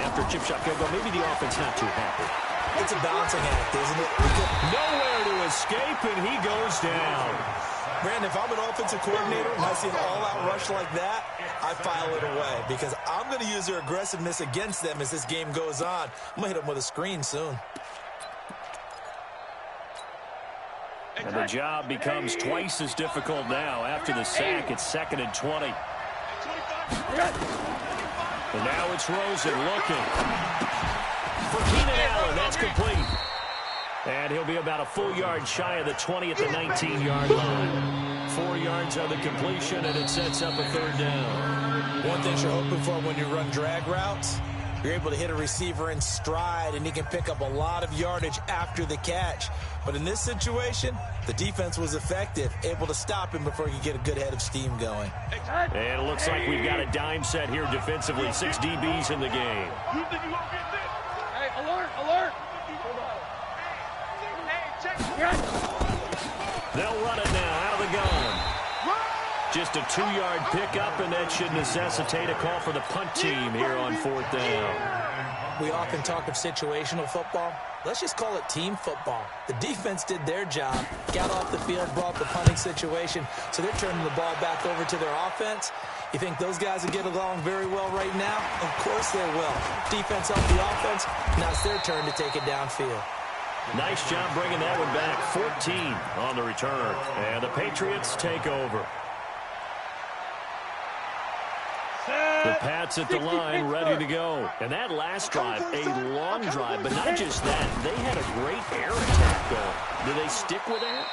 after a chip shot field goal. Maybe the offense not too happy. It's a balancing act, isn't it? Nowhere to escape, and he goes down. Brandon, if I'm an offensive coordinator and I see an all-out rush like that, I file it away because I'm going to use their aggressiveness against them as this game goes on. I'm going to hit them with a screen soon. And the job becomes twice as difficult now. After the sack, it's 2nd and 20. And now it's Rosen looking for Keenan Allen. That's complete. And he'll be about a full yard shy of the 20 at the 19-yard line. 4 yards on the completion, and it sets up a 3rd down. One thing you're hoping for when you run drag routes, you're able to hit a receiver in stride, and he can pick up a lot of yardage after the catch. But in this situation, the defense was effective, able to stop him before he could get a good head of steam going. And it looks like we've got a dime set here defensively. 6 DBs in the game. Hey, alert, alert. They'll run it now out of the gun. Just a 2-yard pickup, and that should necessitate a call for the punt team here on 4th down. We often talk of situational football. Let's just call it team football. The defense did their job, got off the field, brought the punting situation, so they're turning the ball back over to their offense. You think those guys will get along very well right now? Of course they will. Defense helped the offense. Now it's their turn to take it downfield. Nice job bringing that one back. 14 on the return. And the Patriots take over. The Pats at the line, ready to go. And that last drive, a long drive, but not just that. They had a great air attack going. Do they stick with that?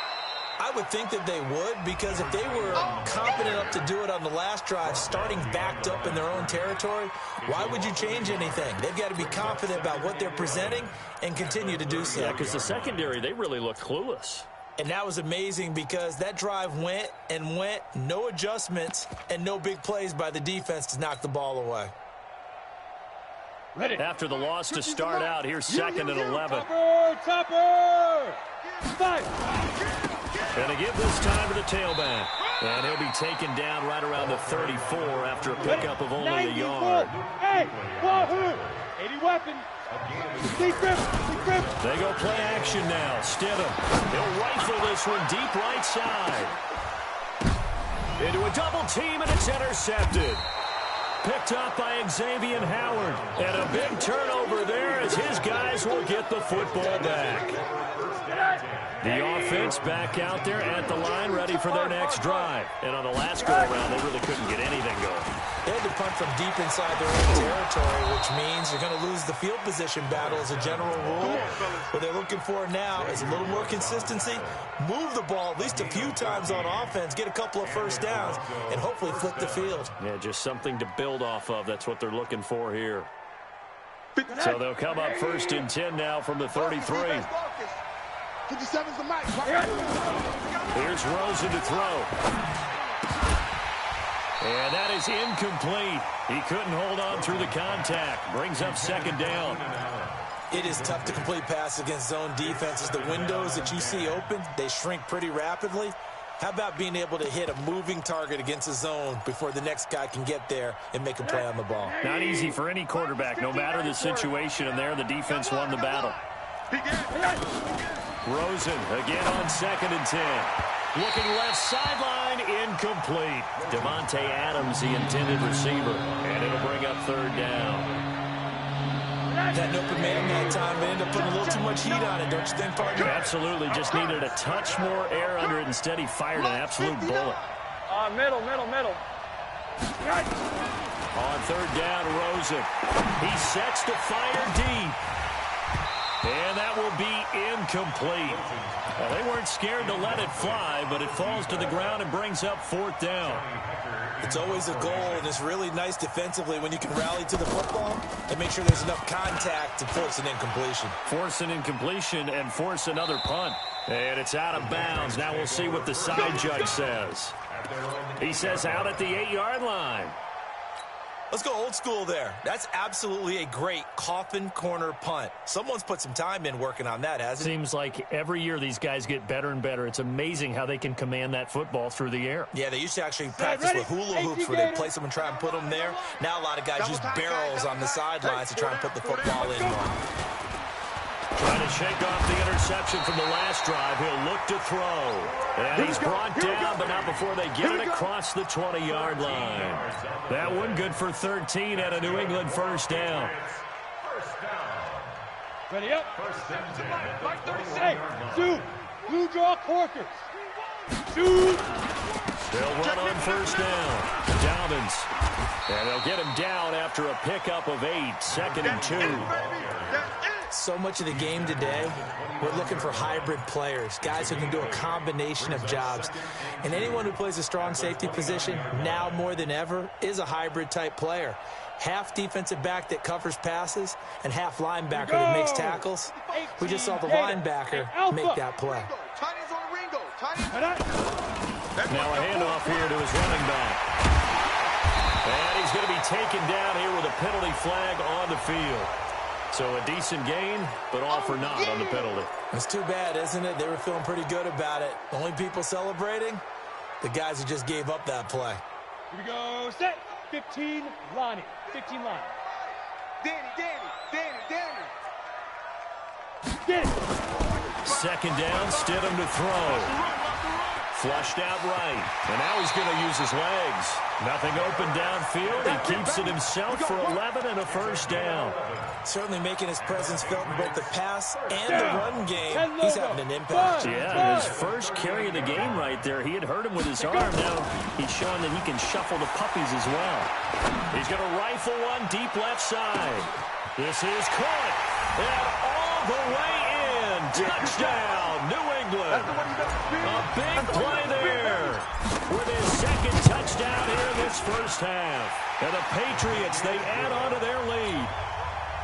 I would think that they would, because if they were confident enough to do it on the last drive, starting backed up in their own territory, why would you change anything? They've got to be confident about what they're presenting and continue to do so. Yeah, because the secondary, they really looked clueless. And that was amazing because that drive went and went, no adjustments, and no big plays by the defense to knock the ball away. Ready. After the loss to start out, here's 2nd and 11. Topper! Going to give this time to the tailback. And he'll be taken down right around the 34 after a pickup of only a yard. Hey, Wahoo! 80 weapons. They go play action now. Stidham. He'll rifle this one deep right side. Into a double team, and it's intercepted. Picked up by Xavier Howard. And a big turnover there as his guys will get the football back. The offense back out there at the line, ready for their next drive. And on the last go-around, they really couldn't get anything going. They had to punt from deep inside their own territory, which means you're going to lose the field position battle as a general rule. What they're looking for now is a little more consistency, move the ball at least a few times on offense, get a couple of first downs, and hopefully flip the field. Yeah, just something to build off of. That's what they're looking for here. So they'll come up 1st and 10 now from the 33. 57's the mic. Here's Rosen to throw. And that is incomplete. He couldn't hold on through the contact. Brings up 2nd down. It is tough to complete passes against zone defenses. The windows that you see open, they shrink pretty rapidly. How about being able to hit a moving target against a zone before the next guy can get there and make a play on the ball? Not easy for any quarterback, no matter the situation, and there the defense won the battle. Rosen again on 2nd and 10. Looking left sideline, incomplete. Devontae Adams, the intended receiver, and it'll bring up 3rd down. Had an open man that time, but ended up putting a little too much heat on it, don't you think, partner? Absolutely, just needed a touch more air under it. Instead, he fired an absolute bullet. Middle. On 3rd down, Rosen. He sets to fire deep. And that will be incomplete. Well, they weren't scared to let it fly, but it falls to the ground and brings up 4th down. It's always a goal, and it's really nice defensively when you can rally to the football and make sure there's enough contact to force an incompletion. Force an incompletion and force another punt. And it's out of bounds. Now we'll see what the side judge says. He says out at the 8-yard line. Let's go old school there. That's absolutely a great coffin corner punt. Someone's put some time in working on that, hasn't it? Seems like every year these guys get better and better. It's amazing how they can command that football through the air. Yeah, they used to actually practice with hula hoops where they'd place them and try and put them there. Now a lot of guys use barrels on the sidelines to try and put the football in more. Trying to shake off the interception from the last drive. He'll look to throw. And he's brought down, but not before they get it across the 20-yard line. That one good for 13 at a New England first down. Ready up. Hey, shoot. Blue draw Corkers. Shoot. They'll run on first down. Dobbins. And they'll get him down after a pickup of 8. 2nd and 2. So much of the game today, we're looking for hybrid players, guys who can do a combination of jobs. And anyone who plays a strong safety position, now more than ever, is a hybrid-type player. Half defensive back that covers passes and half linebacker that makes tackles. We just saw the linebacker make that play. Now a handoff here to his running back. And he's going to be taken down here with a penalty flag on the field. So a decent gain, but all for naught on the penalty. It's too bad, isn't it? They were feeling pretty good about it. The only people celebrating, the guys who just gave up that play. Here we go. Set. 15, Lonnie. 15, Lonnie. Danny. 2nd down, Stidham to throw. Flushed out right. And now he's going to use his legs. Nothing open downfield. He keeps it himself for 11 and a first down. Certainly making his presence felt in both the pass and the run game. He's having an impact. Yeah, his first carry of the game right there. He had hurt him with his arm. Now he's showing that he can shuffle the puppies as well. He's going to rifle one deep left side. This is caught. And all the way in. Touchdown, New England. A big play there with his 2nd touchdown here in this first half. And the Patriots, they add on to their lead.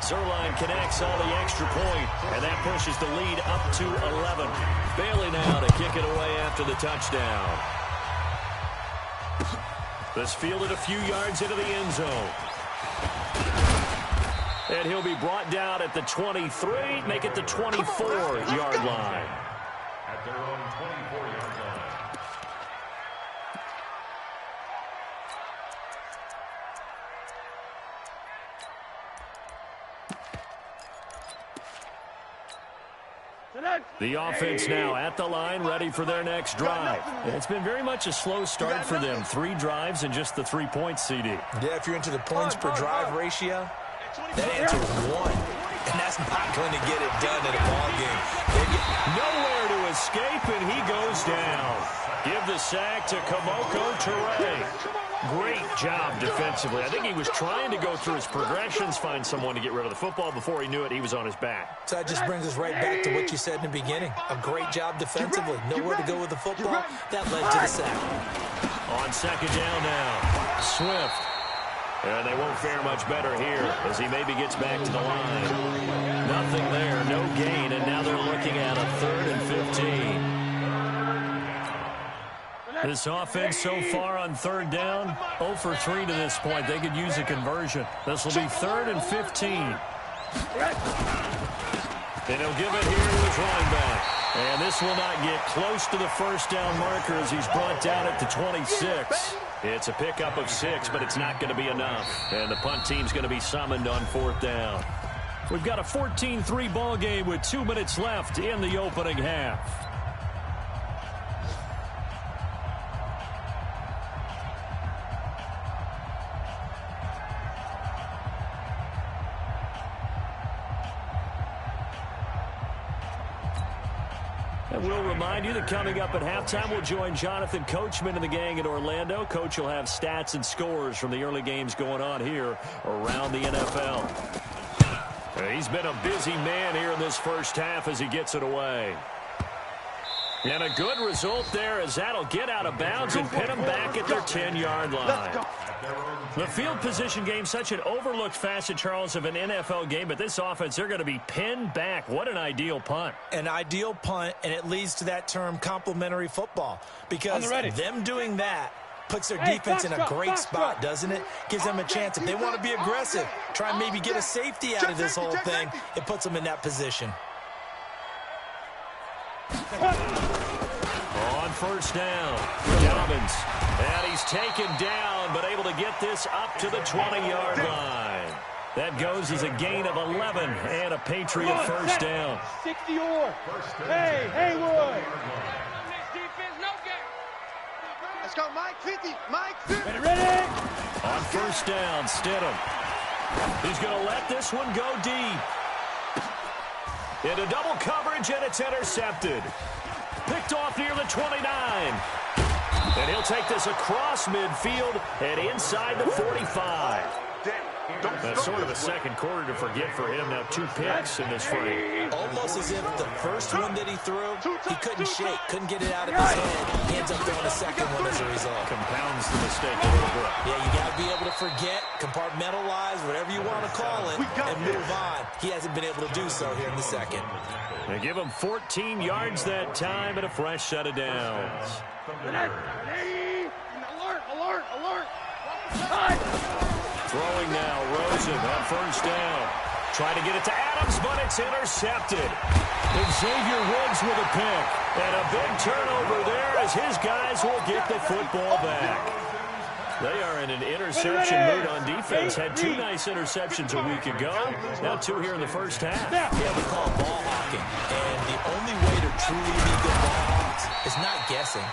Zerline connects on the extra point, and that pushes the lead up to 11. Bailey now to kick it away after the touchdown. This fielded a few yards into the end zone. And he'll be brought down at the 23, make it the 24-yard line. At their own 24-yard line. The offense now at the line, ready for their next drive. It's been very much a slow start for them. 3 drives and just the 3 points, CD. Yeah, if you're into the points per drive ratio, that answer is 1. And that's not going to get it done in a ball game. Nowhere to escape, and he goes down. Give the sack to Kamoko Toure. Great job defensively. I think he was trying to go through his progressions, find someone to get rid of the football. Before he knew it, he was on his back. So that just brings us right back to what you said in the beginning. A great job defensively. Nowhere to go with the football. That led to the sack. On 2nd down now, Swift. And they won't fare much better here as he maybe gets back to the line. Nothing there, no gain, and now they're looking at a 3rd and 15. This offense so far on 3rd down, 0 for 3 to this point. They could use a conversion. This will be 3rd and 15. And he'll give it here to his running back. And this will not get close to the first down marker as he's brought down at the 26. It's a pickup of 6, but it's not going to be enough. And the punt team's going to be summoned on 4th down. We've got a 14-3 ball game with 2 minutes left in the opening half. And we'll remind you that coming up at halftime, we'll join Jonathan Coachman and the gang in Orlando. Coach will have stats and scores from the early games going on here around the NFL. He's been a busy man here in this first half as he gets it away. And a good result there as that'll get out of bounds and pin them back at their 10-yard line. The field position game, such an overlooked facet, Charles, of an NFL game, but this offense, they're going to be pinned back. What an ideal punt. An ideal punt, and it leads to that term complementary football. Because them doing that Puts their defense in a great spot, doesn't it? Gives them a chance. If they want to be aggressive, try and maybe get a safety out of this whole thing. It puts them in that position. On first down, Dobbins. And he's taken down, but able to get this up to the 20-yard line. That goes as a gain of 11 and a Patriot first down. 60-yard. Hey, Haywood. Let's go, Mike 50. Mike 50. Ready? On first down, Stidham. He's going to let this one go deep. Into double coverage, and it's intercepted. Picked off near the 29. And he'll take this across midfield and inside the 45. That's sort of a second quarter to forget for him. Now 2 picks in this frame. Almost as if the first one that he threw, he couldn't shake, couldn't get it out of his head. He ends up throwing a second one as a result. Compounds the mistake a little bit. Yeah, you got to be able to forget, compartmentalize, whatever you want to call it, and move on. He hasn't been able to do so here in the second. They give him 14 yards that time and a fresh set of downs. Throwing now, Rosen on first down. Trying to get it to Adams, but it's intercepted. Xavier Woods with a pick. And a big turnover there as his guys will get the football back. They are in an interception mood on defense. Had 2 nice interceptions a week ago. Now 2 here in the first half. Yeah, we call it ball hawking. And the only way to truly be good ball hawks is not guessing.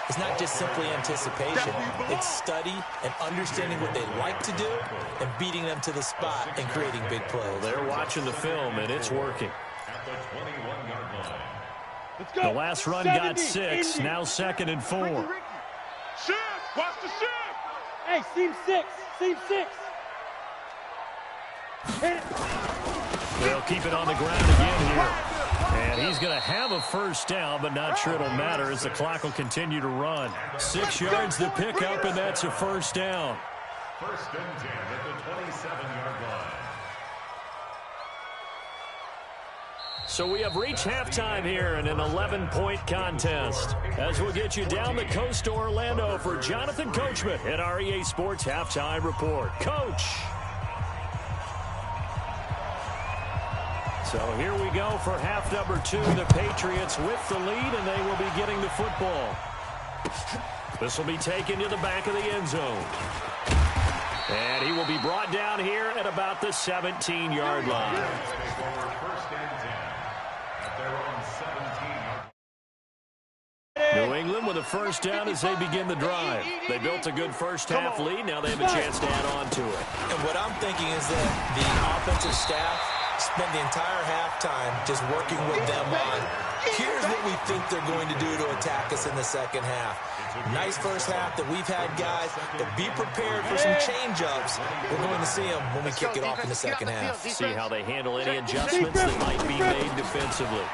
It's not just simply anticipation. It's study and understanding what they like to do and beating them to the spot and creating big plays. Well, they're watching the film, and it's working. The last run got 6. Now 2nd and 4. Shift. Watch the shift. Hey, seam 6. Seam 6. Hit it. They'll keep it on the ground again here. And he's going to have a first down, but not sure it'll matter as the clock will continue to run. 6 yards the pickup, and that's a first down. First and 10 at the 27-yard line. So we have reached halftime here in an 11-point contest. As we'll get you down the coast to Orlando for Jonathan Coachman at our EA Sports Halftime Report. Coach. So here we go for half number 2. The Patriots with the lead, and they will be getting the football. This will be taken to the back of the end zone. And he will be brought down here at about the 17-yard line. New England with a first down as they begin the drive. They built a good first half lead. Now they have a chance to add on to it. And what I'm thinking is that the offensive staff spend the entire halftime just working with them on, here's what we think they're going to do to attack us in the second half. Nice first half that we've had, guys, but be prepared for some change-ups. We're going to see them when we kick it off in the second half. See how they handle any adjustments that might be made defensively.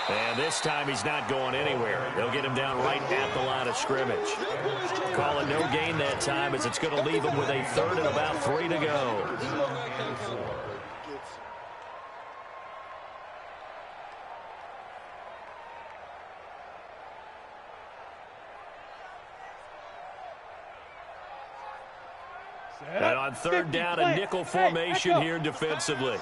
And this time he's not going anywhere. They'll get him down right at the line of scrimmage. Call it no gain that time as it's going to leave him with a 3rd and about 3 to go. And on 3rd down, a nickel formation here defensively.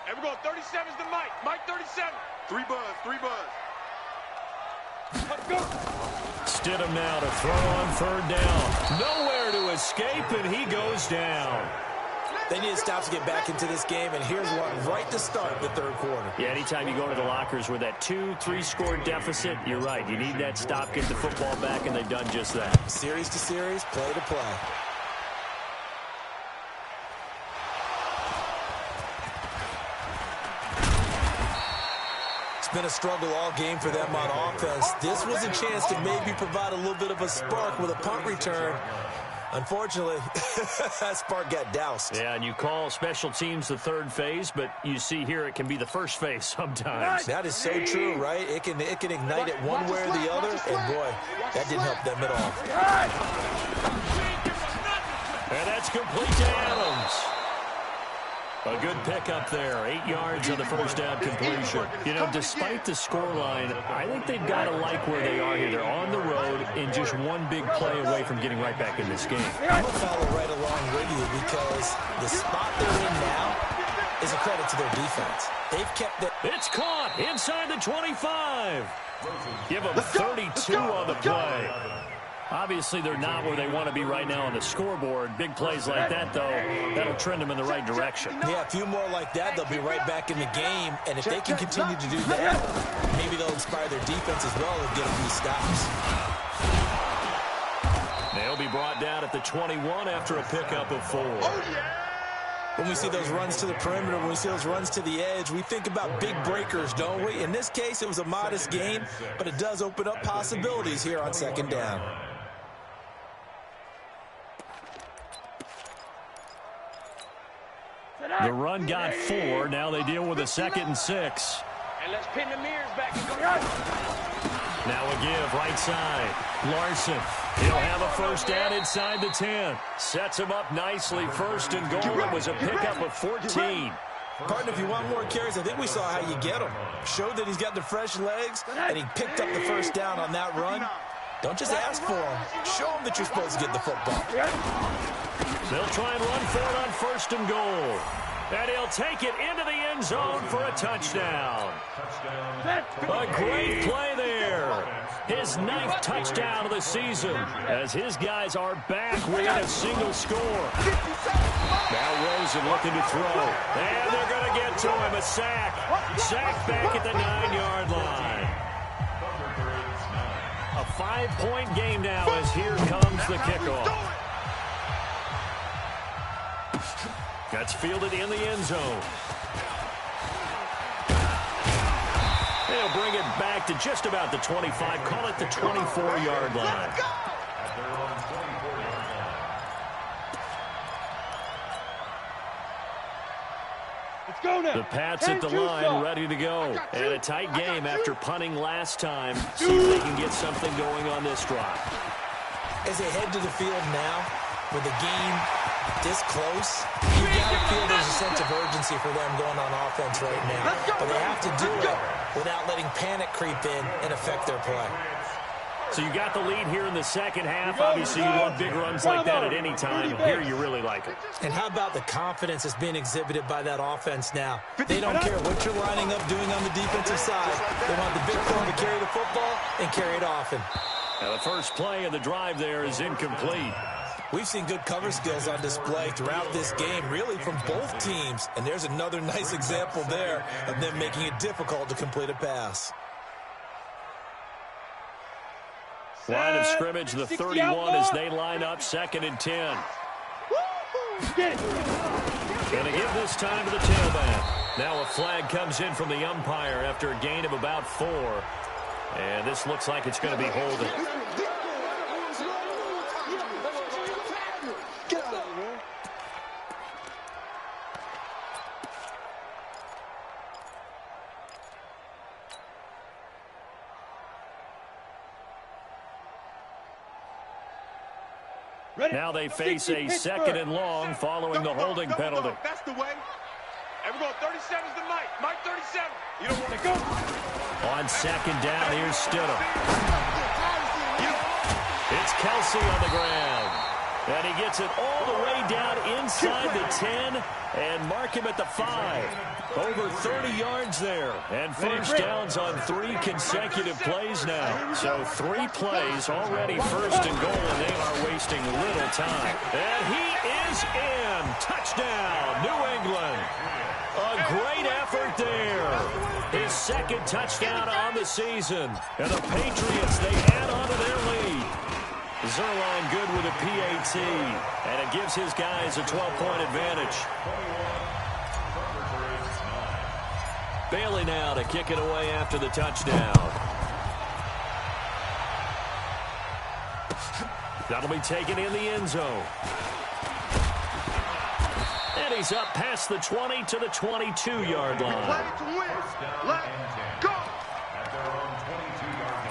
Here we go. 37's the Mike. Mike 37. 3 buzz. 3 buzz. Let's go. Stidham now to throw on 3rd down. Nowhere to escape, and he goes down. They need to stop to get back into this game, and here's one right to start the 3rd quarter. Yeah, anytime you go to the lockers with that 2-3 score deficit, you're right. You need that stop, get the football back, and they've done just that. Series to series, play to play. It's been a struggle all game for them on offense. This was a chance to maybe provide a little bit of a spark with a punt return. Unfortunately, that spark got doused. Yeah, and you call special teams the 3rd phase, but you see here it can be the 1st phase sometimes. That is so true, right? It can ignite it one way or the other, and boy, that didn't help them at all. And that's complete to Adams. A good pickup there. 8 yards on the first down completion. You know, despite the scoreline, I think they've got to like where they are here. They're on the road and just one big play away from getting right back in this game. I'm going to follow right along with you because the spot they're in now is a credit to their defense. They've kept it. It's caught inside the 25. Give them 32 on the play. Obviously, they're not where they want to be right now on the scoreboard. Big plays like that, though, that'll trend them in the right direction. Yeah, a few more like that, they'll be right back in the game. And if they can continue to do that, maybe they'll inspire their defense as well and get a few stops. They'll be brought down at the 21 after a pickup of 4. When we see those runs to the perimeter, when we see those runs to the edge, we think about big breakers, don't we? In this case, it was a modest gain, but it does open up possibilities here on second down. The run got 4. Now they deal with a 2nd and 6. And let's pin the mirrors back and go. Now a give, right side. Larson, he'll have a first down inside the 10. Sets him up nicely. First and goal. It was a pickup of 14. Partner, if you want more carries, I think we saw how you get him. Showed that he's got the fresh legs, and he picked up the first down on that run. Don't just ask for him. Show him that you're supposed to get the football. They'll try and run for it on first and goal. And he'll take it into the end zone for a touchdown. A great play there. His 9th touchdown of the season as his guys are back within a single score. Now Rosen looking to throw. And they're going to get to him. A sack. Sack back at the 9-yard line. A 5-point game now as here comes the kickoff. That's fielded in the end zone. They'll bring it back to just about the 25. Call it the 24-yard line. Let's go now. The Pats at the line, ready to go. And a tight game after punting last time. See if they can get something going on this drive. As they head to the field now, with the game this close, you got to feel there's a sense of urgency for them going on offense right now. But they have to do it without letting panic creep in and affect their play. So you got the lead here in the second half. Obviously, you want big runs like that at any time. Here, you really like it. And how about the confidence that's being exhibited by that offense now? They don't care what you're lining up doing on the defensive side. They want the big throw to carry the football and carry it often. Now, the first play of the drive there is incomplete. We've seen good cover skills on display throughout this game, really from both teams. And there's another nice example there of them making it difficult to complete a pass. Line of scrimmage, the 31 as they line up, 2nd and 10. Going to give this time to the tailback. Now a flag comes in from the umpire after a gain of about 4. And this looks like it's going to be holding. Now they face a 2nd and long following the holding penalty. That's the way. And we're going 37's the Mike. Mike 37. You don't want to go. On 2nd down, here's Stidham. It's Kelsey on the ground. And he gets it all the way down inside the 10 and mark him at the 5. Over 30 yards there. And first downs on 3 consecutive plays now. So 3 plays already first and goal, and they are wasting little time. And he is in. Touchdown, New England. A great effort there. His 2nd touchdown on the season. And the Patriots, they add on to their lead. Zerline good with a PAT, and it gives his guys a 12-point advantage. Bailey now to kick it away after the touchdown. That'll be taken in the end zone. And he's up past the 20 to the 22-yard line. Play to win. Let's go. At their own 22-yard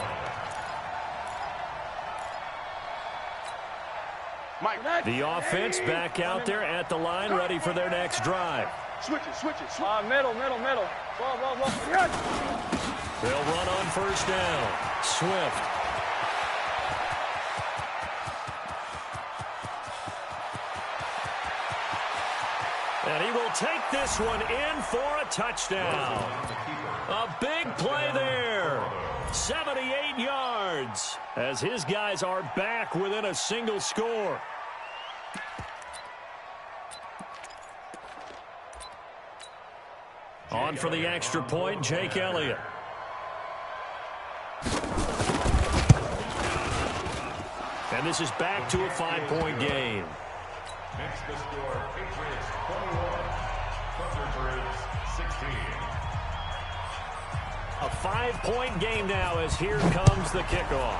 line. Mike. The offense back out there at the line, ready for their next drive. Switch it, switch it. Middle. Ball. Yes. They'll run on first down. Swift. And he will take this one in for a touchdown. A big play there. 78 yards as his guys are back within a single score. On for the extra point, Jake Elliott. And this is back to a 5-point game. Next the score, Patriots 21, Thunderbirds 16. A 5-point game now as here comes the kickoff.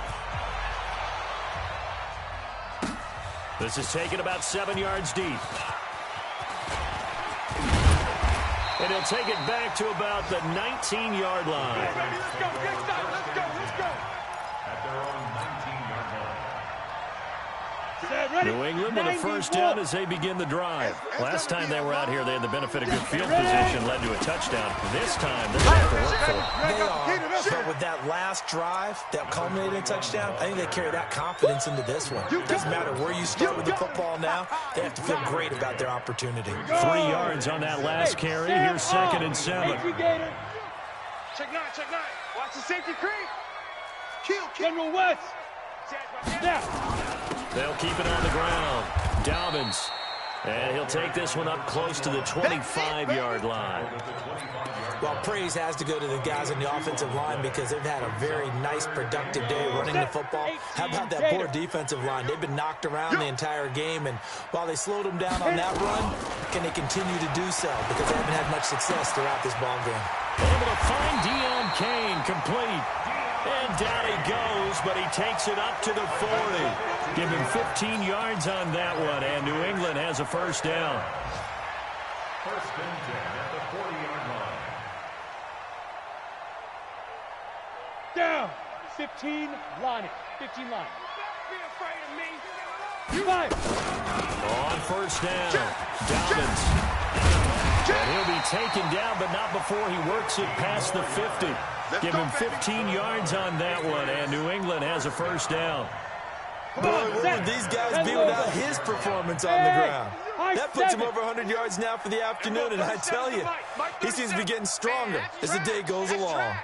This is taken about 7 yards deep. And he'll take it back to about the 19-yard line. Let's go, let's go. At their own 19-yard line. New England with a first down as they begin the drive. Last time they were out here, they had the benefit of good field position, led to a touchdown. This time, they're going to have to work for it. They are, but with that last drive, that culminating touchdown, I think they carry that confidence into this one. It doesn't matter where you start with the football now. They have to feel great about their opportunity. 3 yards on that last carry. Here's 2nd and 7. Check 9. Watch the safety creep. Kill. General West. Snap. They'll keep it on the ground. Dobbins. And he'll take this one up close to the 25-yard line. Well, praise has to go to the guys on the offensive line because they've had a very nice, productive day running the football. How about that poor defensive line? They've been knocked around the entire game, and while they slowed them down on that run, can they continue to do so? Because they haven't had much success throughout this ball game. Able to find Deion Kane, complete. And down he goes, but he takes it up to the 40. Give him 15 yards on that one, and New England has a first down. First and 10 at the 40-yard line. Down. 15 line. Be afraid of me. You right. On first down, Dobbins. And he'll be taken down, but not before he works it past the 50. Give him 15 yards on that one, and New England has a first down. Boy, where would these guys be without his performance on the ground? That puts him over 100 yards now for the afternoon, and I tell you, he seems to be getting stronger as the day goes along.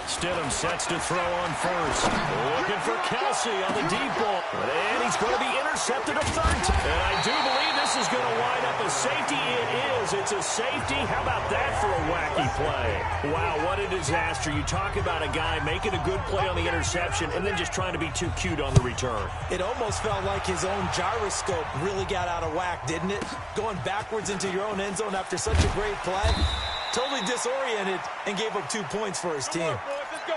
Stidham sets to throw on first. Looking for Kelsey on the deep ball. And he's going to be intercepted a third time. And I do believe this is going to wind up a safety. It is. It's a safety. How about that for a wacky play? Wow, what a disaster. You talk about a guy making a good play on the interception and then just trying to be too cute on the return. It almost felt like his own gyroscope really got out of whack, didn't it? Going backwards into your own end zone after such a great play. Totally disoriented and gave up 2 points for his team. Let's go.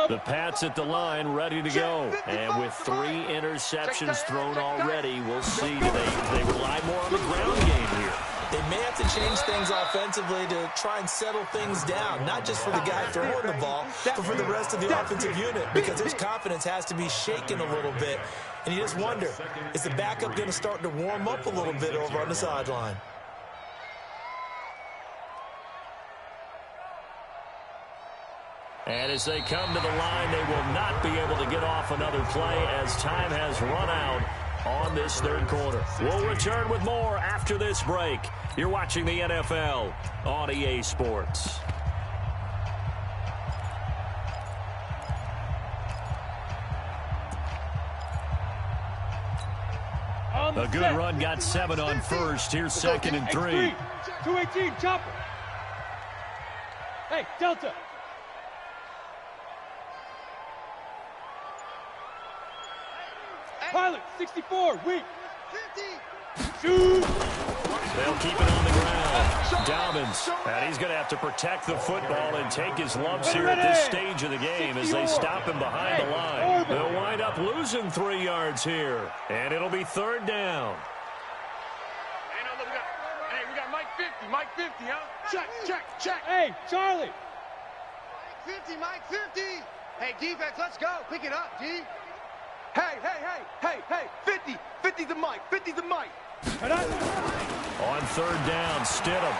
The Pats at the line, ready to go. And with 3 interceptions thrown already, we'll see. Do they rely more on the ground game here? They may have to change things offensively to try and settle things down, not just for the guy throwing the ball, but for the rest of the offensive unit, because his confidence has to be shaken a little bit. And you just wonder, is the backup going to start to warm up a little bit over on the sideline? And as they come to the line, they will not be able to get off another play as time has run out on this third quarter. We'll return with more after this break. You're watching the NFL on EA Sports. A good run, got 7 on first. Here's 2nd and 3. 218, chopper. Hey, Delta. Pilot, 64, weak. 50. Shoot. They'll keep it on the ground. Dobbins, and he's going to have to protect the football and take his lumps here at this stage of the game as they stop him behind the line. They'll wind up losing 3 yards here, and it'll be 3rd down. Hey, no, look, we got Mike 50, huh? Check. Hey, Charlie. 50, Mike, 50. Hey, defense, let's go. Pick it up, D. Hey, 50. 50's the Mike. 50's the Mike. On third down, Stidham.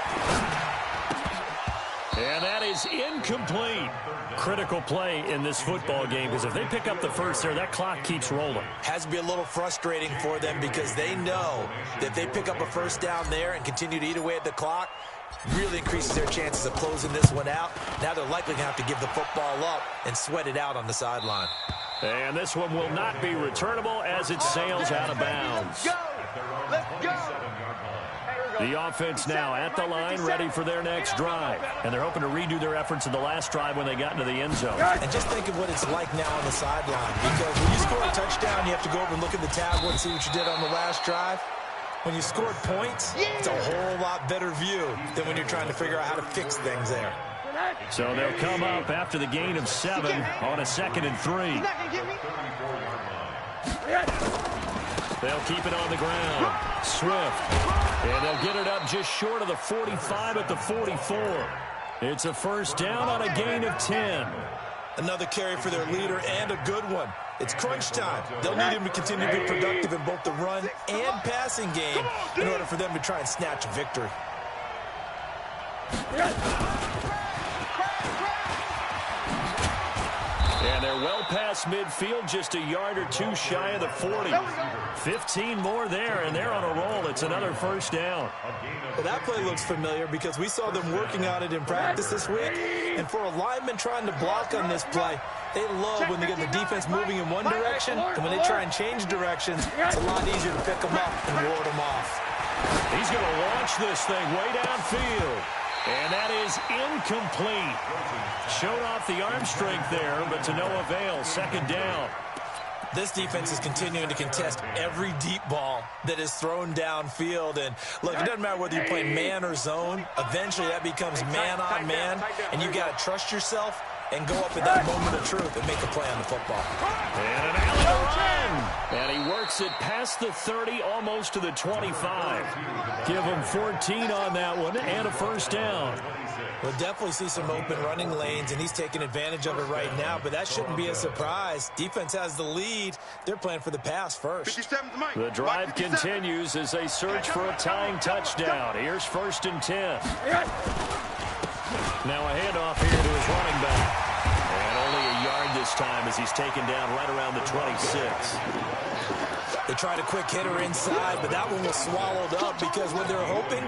And that is incomplete. Critical play in this football game, because if they pick up the first there, that clock keeps rolling. Has to be a little frustrating for them because they know that if they pick up a first down there and continue to eat away at the clock, really increases their chances of closing this one out. Now they're likely going to have to give the football up and sweat it out on the sideline. And this one will not be returnable as it sails out of bounds. Let's go. The offense now at the line, ready for their next drive. And they're hoping to redo their efforts in the last drive when they got into the end zone. And just think of what it's like now on the sideline. Because when you score a touchdown, you have to go over and look at the tablet and see what you did on the last drive. When you scored points, it's a whole lot better view than when you're trying to figure out how to fix things there. So they'll come up after the gain of 7 on a 2nd and 3. They'll keep it on the ground. Swift. And they'll get it up just short of the 45 at the 44. It's a first down on a gain of 10. Another carry for their leader and a good one. It's crunch time. They'll need him to continue to be productive in both the run and passing game in order for them to try and snatch a victory. And they're well past midfield, just a yard or two shy of the 40. 15 more there, and they're on a roll. It's another first down. Well, that play looks familiar because we saw them working on it in practice this week. And for a lineman trying to block on this play, they love when they get the defense moving in one direction, and when they try and change directions, it's a lot easier to pick them up and ward them off. He's going to launch this thing way downfield. And that is incomplete. Showed off the arm strength there, but to no avail. Second down. This defense is continuing to contest every deep ball that is thrown downfield. And look, it doesn't matter whether you're playing man or zone. Eventually that becomes man on man, and you've got to trust yourself and go up at that moment of truth and make a play on the football. And an alley to run. And he works it past the 30, almost to the 25. Give him 14 on that one and a first down. We'll definitely see some open running lanes, and he's taking advantage of it right now, but that shouldn't be a surprise. Defense has the lead. They're playing for the pass first. The drive continues as they search for a tying touchdown. Here's 1st and 10. Now a handoff here to his running back. And only a yard this time as he's taken down right around the 26. They tried a quick hitter inside, but that one was swallowed up because what they're hoping,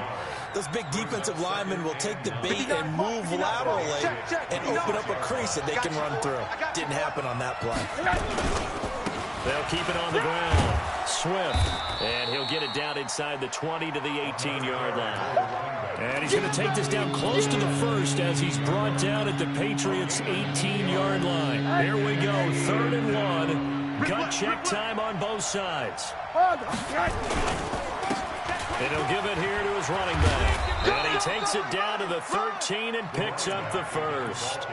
those big defensive linemen will take the bait and move laterally and open up a crease that they can run through. Didn't happen on that play. They'll keep it on the ground. Swift. And he'll get it down inside the 20 to the 18-yard line. And he's going to take this down close to the first as he's brought down at the Patriots' 18-yard line. There we go, 3rd and 1. Gut check time on both sides. And he'll give it here to his running back. And he takes it down to the 13 and picks up the first.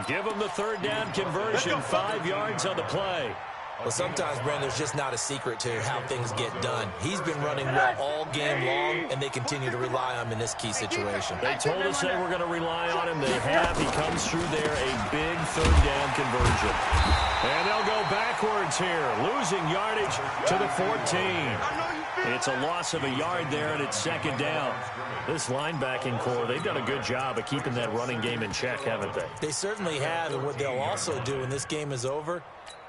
Give him the 3rd down conversion, 5 yards on the play. Well, sometimes, Brandon, there's just not a secret to how things get done. He's been running well all game long, and they continue to rely on him in this key situation. They told us they were going to rely on him. They have. He comes through there, a big 3rd down conversion. And they'll go backwards here, losing yardage to the 14. It's a loss of a yard there, and it's 2nd down. This linebacking core, they've done a good job of keeping that running game in check, haven't they? They certainly have, and what they'll also do when this game is over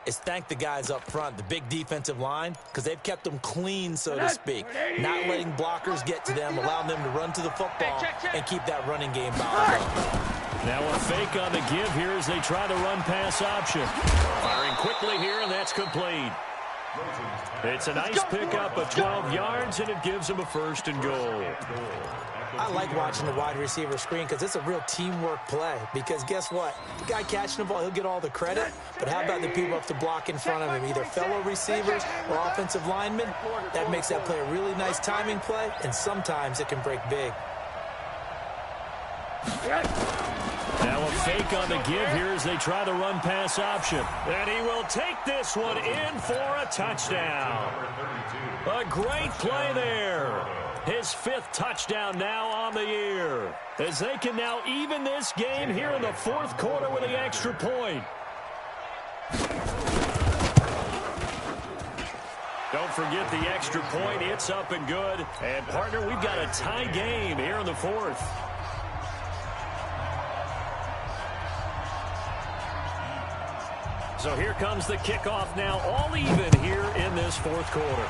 is thank the guys up front, the big defensive line, because they've kept them clean, so to speak. Not letting blockers get to them, allowing them to run to the football and keep that running game balanced up. Now a fake on the give here as they try the run-pass option. Firing quickly here, and that's complete. It's a nice pickup of 12 yards, and it gives them a 1st and goal. I like watching the wide receiver screen because it's a real teamwork play. Because guess what? The guy catching the ball, he'll get all the credit. But how about the people up to block in front of him, either fellow receivers or offensive linemen? That makes that play a really nice timing play, and sometimes it can break big. Now a fake on the give here as they try the run-pass option. And he will take this one in for a touchdown. A great play there. His 5th touchdown now on the year, as they can now even this game here in the 4th quarter with the extra point. Don't forget the extra point. It's up and good. And, partner, we've got a tie game here in the 4th. So here comes the kickoff now, all even here in this 4th quarter.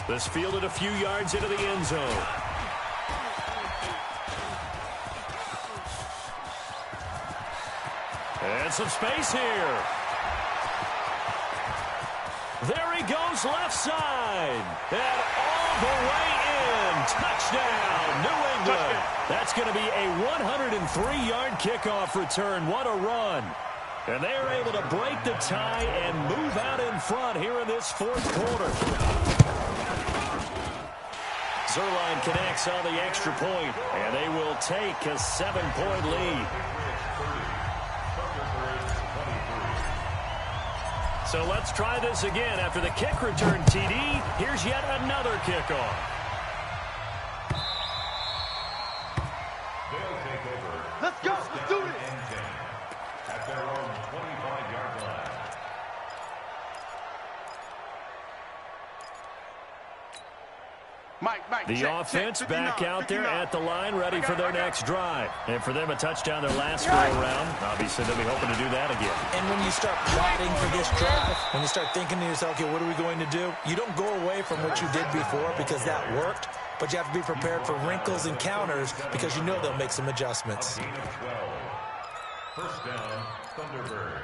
This fielded a few yards into the end zone. And some space here. There he goes, left side. And all the way in. Touchdown, New England. That's going to be a 103-yard kickoff return. What a run. And they are able to break the tie and move out in front here in this 4th quarter. Zerline connects on the extra point, and they will take a 7-point lead. So let's try this again. After the kick return TD, here's yet another kickoff. They'll take over. Let's go. Let's do this. At their own 25-yard line. Mike, The offense back out there at the line, ready for their next drive. And for them, a touchdown their last go-around. Obviously, they'll be hoping to do that again. And when you start plotting for this drive, when you start thinking to yourself, okay, what are we going to do? You don't go away from what you did before because that worked, but you have to be prepared for wrinkles and counters because you know they'll make some adjustments. Gain of 12. First down, Thunderbirds.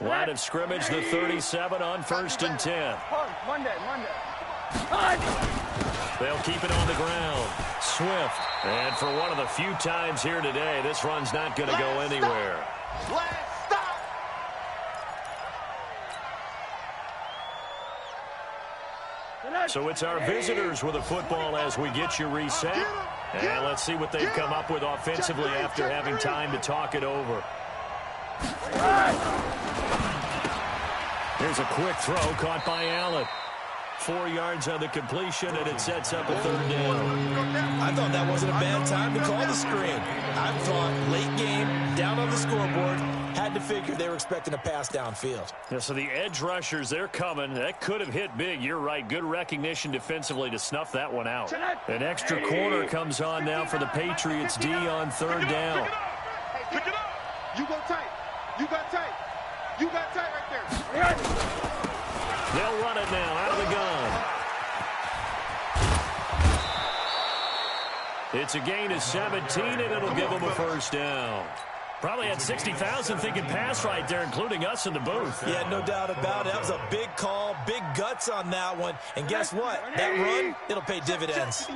Line of scrimmage, the 37 on 1st and 10. Monday. They'll keep it on the ground. Swift. And for one of the few times here today, this run's not going to go anywhere. Last stop. So it's our visitors with the football as we get you reset. And let's see what they've come up with offensively after having time to talk it over. Here's a quick throw caught by Allen. 4 yards on the completion, and it sets up a 3rd down. I thought that wasn't a bad time to call the screen. I thought late game, down on the scoreboard, had to figure they were expecting a pass downfield. Yeah, so the edge rushers, they're coming. That could have hit big. You're right. Good recognition defensively to snuff that one out. An extra corner comes on now for the Patriots D on 3rd down. Pick it up. You go tight. You got tight. You got tight right there. They'll run it now out of the gun. It's a gain of 17, and it'll give them a 1st down. Probably had 60,000 thinking pass right there, including us in the booth. Yeah, no doubt about it. That was a big call, big guts on that one. And guess what? That run, it'll pay dividends.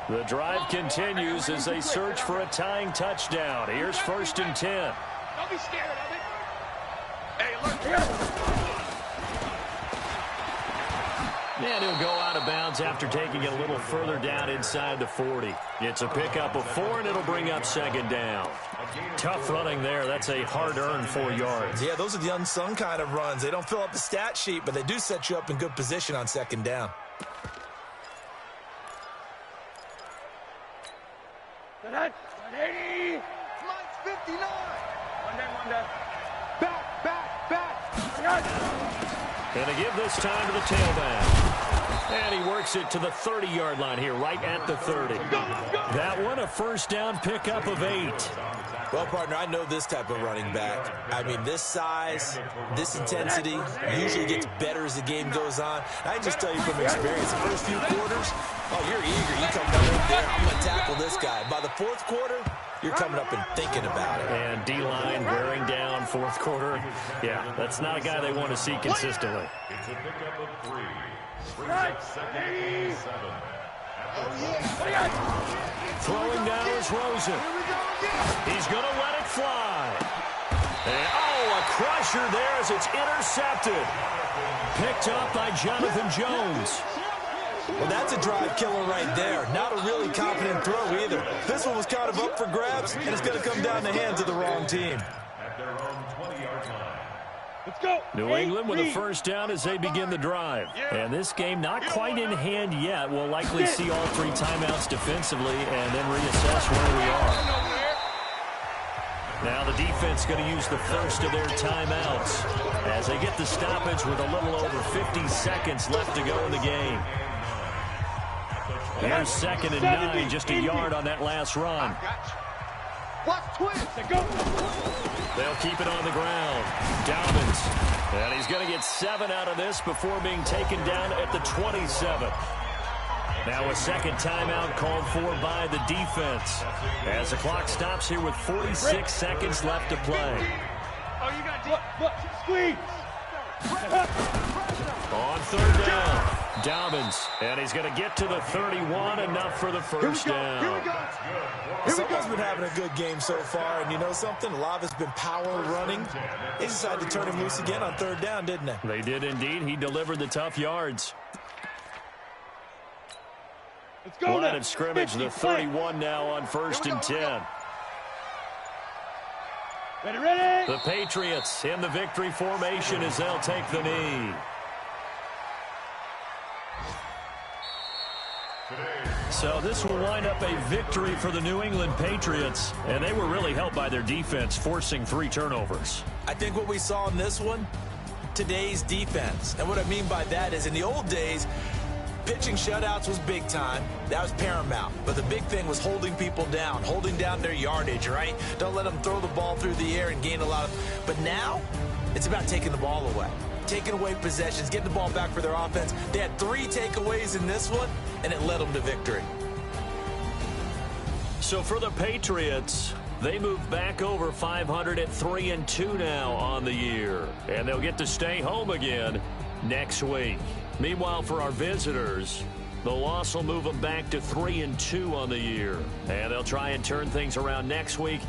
The drive continues as they search for a tying touchdown. Here's 1st and 10. Don't be scared of it. Hey, look. And he'll go out of bounds after taking it a little further down inside the 40. It's a pickup of 4, and it'll bring up 2nd down. Tough running there. That's a hard-earned 4 yards. Yeah, those are the unsung kind of runs. They don't fill up the stat sheet, but they do set you up in good position on 2nd down. Mike's 59. Monday. Back. And they give this time to the tailback. And he works it to the 30-yard line here, right at the 30. That one, a 1st down pickup of 8. Well, partner, I know this type of running back. I mean, this size, this intensity usually gets better as the game goes on. I can just tell you from experience, the first few quarters, oh, you're eager. You come down right there, I'm going to tackle this guy. By the 4th quarter, you're coming up and thinking about it. And D-line wearing down 4th quarter. Yeah, that's not a guy they want to see consistently. It's a pickup of 3. Brings up 2nd and 7. Throwing now is Rosen. He's going to let it fly. And, a crusher there as it's intercepted. Picked up by Jonathan Jones. Well, that's a drive killer right there. Not a really confident throw either. This one was kind of up for grabs, and it's going to come down the hands of the wrong team. At their own 20-yard line. Let's go. New England with a first down as they begin the drive. And this game not quite in hand yet. We'll likely see all 3 timeouts defensively and then reassess where we are. Now the defense going to use the first of their timeouts as they get the stoppage with a little over 50 seconds left to go in the game. Here's 2nd and 9, just a yard on that last run. Watch twins. Go. They'll keep it on the ground. Dobbins. And he's going to get 7 out of this before being taken down at the 27. Now a second timeout called for by the defense as the clock stops here with 46 seconds left to play. Oh, you got squeeze. On 3rd down, Dobbins, and he's going to get to the 31, enough for the first down. Here we go. Someone's been having a good game so far, and you know something? A lot of it's been power running. They decided to turn him loose again on 3rd down, didn't they? They did indeed. He delivered the tough yards. Let's go. Line of scrimmage, the 31 now on 1st and 10. Ready. The Patriots in the victory formation as they'll take the knee. So this will wind up a victory for the New England Patriots, and they were really helped by their defense, forcing 3 turnovers. I think what we saw in this one, today's defense. And what I mean by that is in the old days, pitching shutouts was big time. That was paramount. But the big thing was holding people down, holding down their yardage, right? Don't let them throw the ball through the air and gain a lot of... But now, it's about taking the ball away. Taking away possessions, getting the ball back for their offense. They had 3 takeaways in this one, and it led them to victory. So for the Patriots, they move back over 500 at 3-2 now on the year. And they'll get to stay home again next week. Meanwhile, for our visitors, the loss will move them back to 3-2 on the year. And they'll try and turn things around next week.